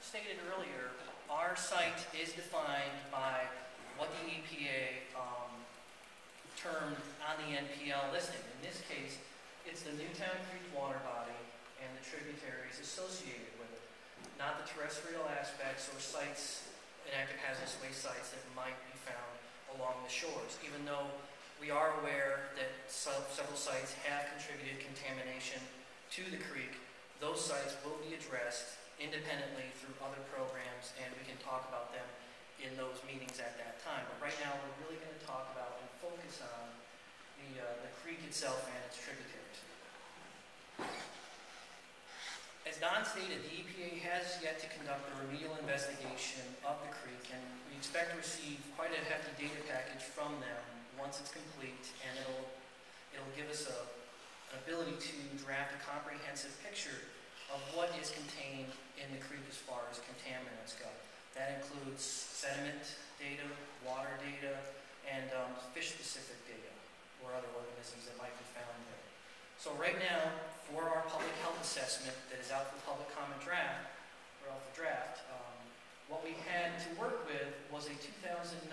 stated earlier, our site is defined by what the EPA termed on the NPL listing. In this case, it's the Newtown Creek water body and the tributaries associated with it, not the terrestrial aspects or sites, inactive hazardous waste sites that might be found along the shores, even though we are aware that several sites have contributed contamination to the creek. Those sites will be addressed independently through other programs, and we can talk about them in those meetings at that time. But right now, we're really going to talk about and focus on the creek itself and its tributaries. As Don stated, the EPA has yet to conduct a remedial investigation of the creek, and we expect to receive quite a hefty data package from them once it's complete, and it'll give us an ability to draft a comprehensive picture of what is contained in the creek as far as contaminants go. That includes sediment data, water data, and fish-specific data or other organisms that might be found there. So right now, for our public health assessment that is out for public comment draft, what we had to work with was a 2009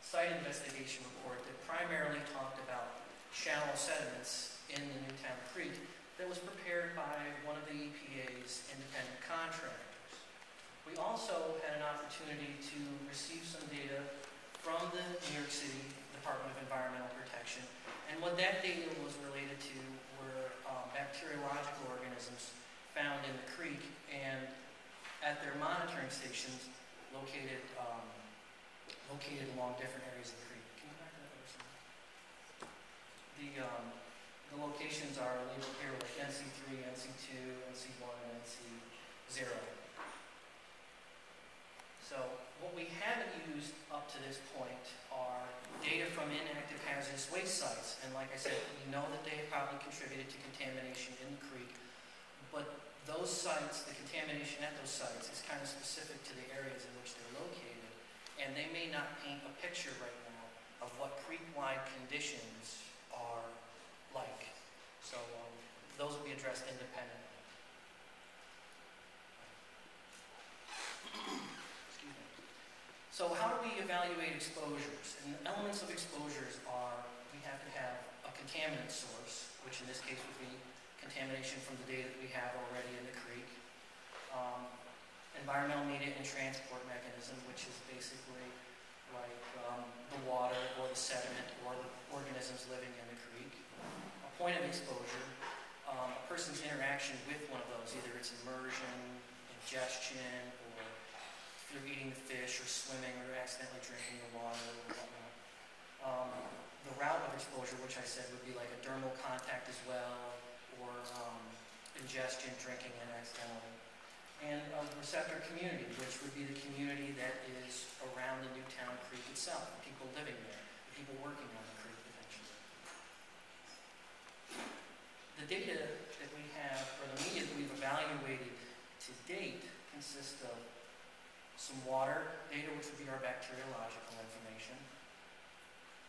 site investigation report that primarily talked about shallow sediments in the Newtown Creek that was prepared by one of the EPA's independent contractors. We also had an opportunity to receive some data from the New York City Department of Environmental Protection, and what that data was related to were bacteriological organisms found in the creek and at their monitoring stations located along different areas of the creek. Can you back that up? The locations are labeled here with NC3, NC2, NC1, and NC0. So what we haven't used up to this point are data from inactive hazardous waste sites. And like I said, we know that they have probably contributed to contamination in the creek, but those sites, the contamination at those sites is kind of specific to the areas in which they're located, and they may not paint a picture right now of what creek-wide conditions are like. So those will be addressed independently. So how do we evaluate exposures? And the elements of exposures are, we have to have a contaminant source, which in this case would be contamination from the data that we have already in the creek. Environmental media and transport mechanism, which is basically like the water or the sediment or the organisms living in the creek. A point of exposure, a person's interaction with one of those, either it's immersion, ingestion, or they're eating the fish or swimming or accidentally drinking the water or whatnot. The route of exposure, which I said would be like a dermal contact as well, or ingestion, drinking, and accidentally. And a receptor community, which would be the community that is around the Newtown Creek itself, the people living there, the people working on the creek potentially. The data that we have, or the media that we've evaluated to date, consists of some water data, which would be our bacteriological information,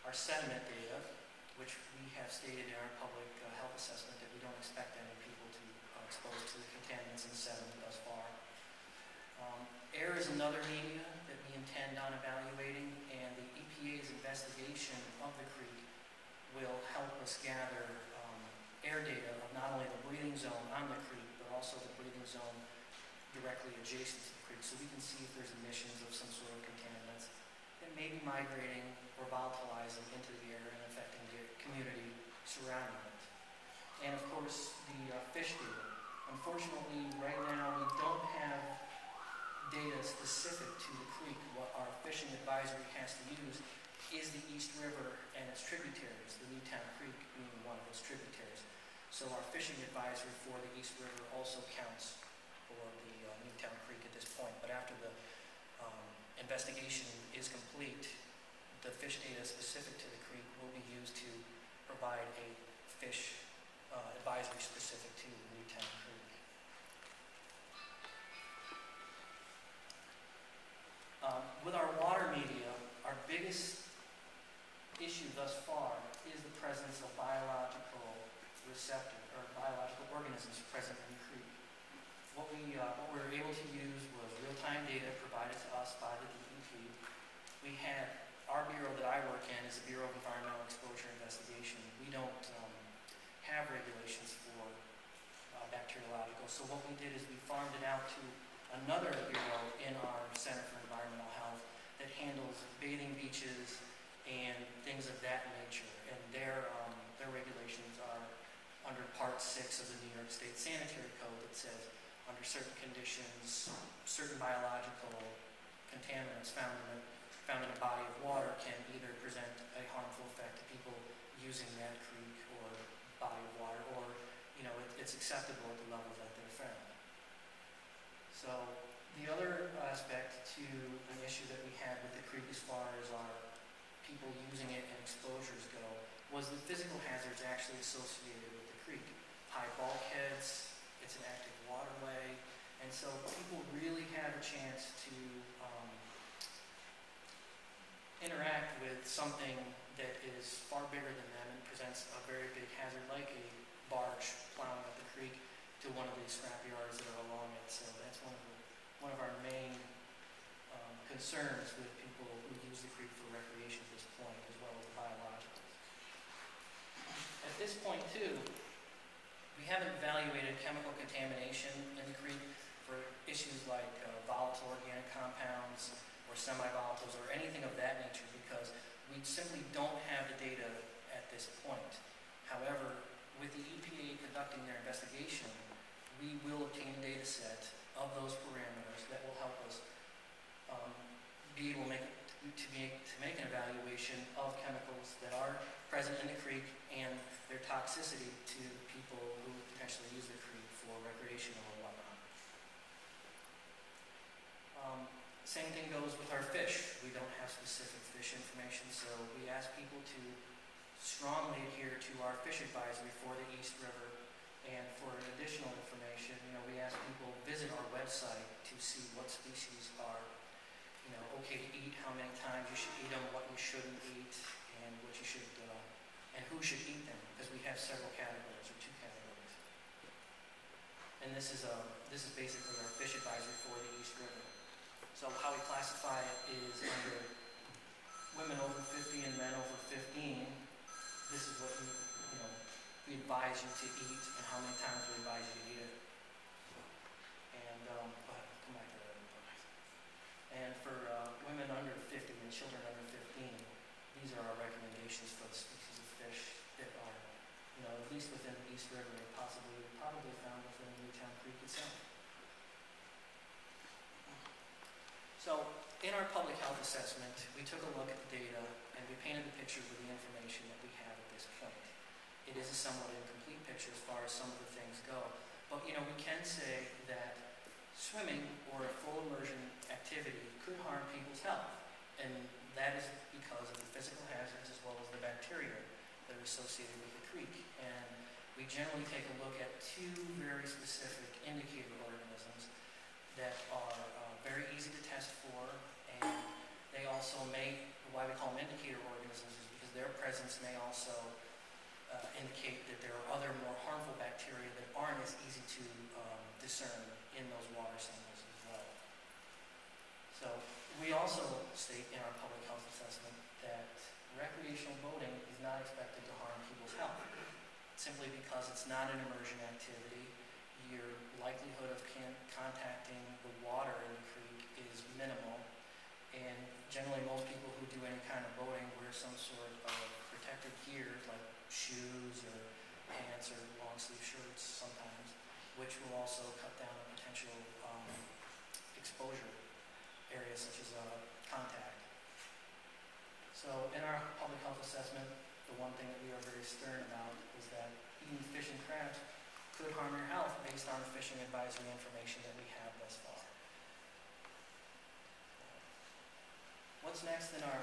our sediment data, which we have stated in our public health assessment that we don't expect any people to expose to the contaminants in the sediment thus far. Air is another media that we intend on evaluating, and the EPA's investigation of the creek will help us gather air data of not only the breathing zone on the creek, but also the breathing zone directly adjacent to the creek, so we can see if there's emissions of some sort of contaminants that may be migrating or volatilizing into the air and affecting the community surrounding it. And of course, the fish data. Unfortunately, right now we don't have data specific to the creek. What our fishing advisory has to use is the East River and its tributaries, the Newtown Creek being one of its tributaries. So our fishing advisory for the East River also counts for the Newtown Creek at this point. But after the investigation is complete, the fish data specific to the creek will be used to provide a fish advisory specific to the Newtown Creek. With our water media, our biggest issue thus far is the presence of biological receptors or biological organisms present in the creek. What we're able to use was real-time data provided to us by the DEP. We had, our bureau that I work in is the Bureau of Environmental Exposure Investigation. We don't have regulations for bacteriological. So what we did is we farmed it out to another bureau in our Center for Environmental Health that handles bathing beaches and things of that nature. And their regulations are under Part 6 of the New York State Sanitary Code that says under certain conditions, certain biological contaminants found in a body of water can either present a harmful effect to people using that creek or body of water, or it's acceptable at the level that they're found. So the other aspect to an issue that we had with the creek as far as our people using it and exposures go was the physical hazards actually associated with the creek. High bulkheads, it's an active waterway, and so people really had a chance to interact with something that is far bigger than them and presents a very big hazard, like a barge plowing up the creek to one of these scrap yards that are along it. So that's one of our main concerns with people who use the creek for recreation at this point, as well as the biologicals. At this point, too, we haven't evaluated chemical contamination in the creek for issues like volatile organic compounds or semi-volatiles or anything of that nature, because we simply don't have the data at this point. However, with the EPA conducting their investigation, we will obtain a data set of those parameters that will help us be able to make an evaluation of chemicals that are present in the creek and their toxicity to people who potentially use the creek for recreational or whatnot. Same thing goes with our fish. We don't have specific fish information, so we ask people to strongly adhere to our fish advisory for the East River. And for additional information, we ask people visit our website to see what species are, okay to eat, how many times you should eat them, what you shouldn't eat, and what you should, and who should eat them, because we have several categories, or 2 categories. And this is basically our fish advisory for the East River. So how we classify it is under women over 50 and men over 15. This is what we advise you to eat and how many times we advise you to eat it. And come back to that. And for women under 50 and children under 15, these are our recommendations for the species of fish that are, at least within the East River and probably found within Newtown Creek itself. So in our public health assessment, we took a look at the data and we painted the picture with the information that we have at this point. It is a somewhat incomplete picture as far as some of the things go, but we can say that swimming or a full immersion activity could harm people's health, and that is because of the physical hazards as well as the bacteria that are associated with the creek. And we generally take a look at 2 very specific indicator organisms that are very easy to test for, and they also why we call them indicator organisms is because their presence may also indicate that there are other more harmful bacteria that aren't as easy to discern in those water samples as well. So we also state in our public health assessment that recreational boating is not expected to harm people's health, simply because it's not an immersion activity. Your likelihood of contacting the water in the creek is minimal, and generally most people who do any kind of boating wear some sort of protective gear like shoes or pants or long sleeve shirts sometimes, which will also cut down on potential exposure areas such as contact. So in our public health assessment, the one thing that we are very stern about is that eating fish and crabs could harm your health based on the fishing advisory information that we have thus far. What's next in our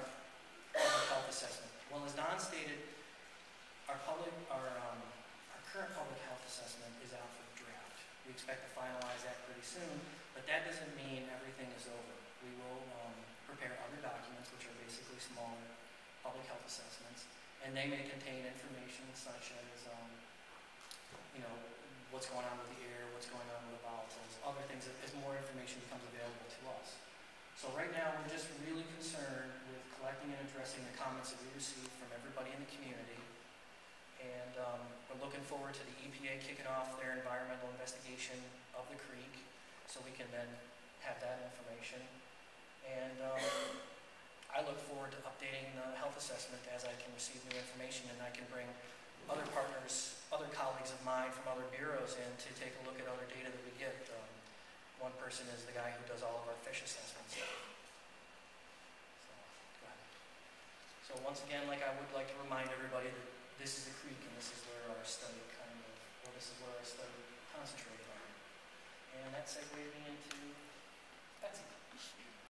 public health assessment? Well, as Don stated, our current public health assessment is out for draft. We expect to finalize that pretty soon, but that doesn't mean everything is over. We will prepare other documents, which are basically smaller public health assessments, and they may contain information such as, what's going on with the air, what's going on with the volatiles, other things as more information information becomes available to us. So right now, we're just really concerned with collecting and addressing the comments that we received from everybody in the community. And we're looking forward to the EPA kicking off their environmental investigation of the creek, so we can then have that information. And I look forward to updating the health assessment as I can receive new information, and I can bring other partners, other colleagues of mine from other bureaus in to take a look at other data that we get. One person is the guy who does all of our fish assessments. So, go ahead. So once again, I would like to remind everybody that this is a creek, and this is where our study this is where our study concentrated on. And that segued me into Betsy.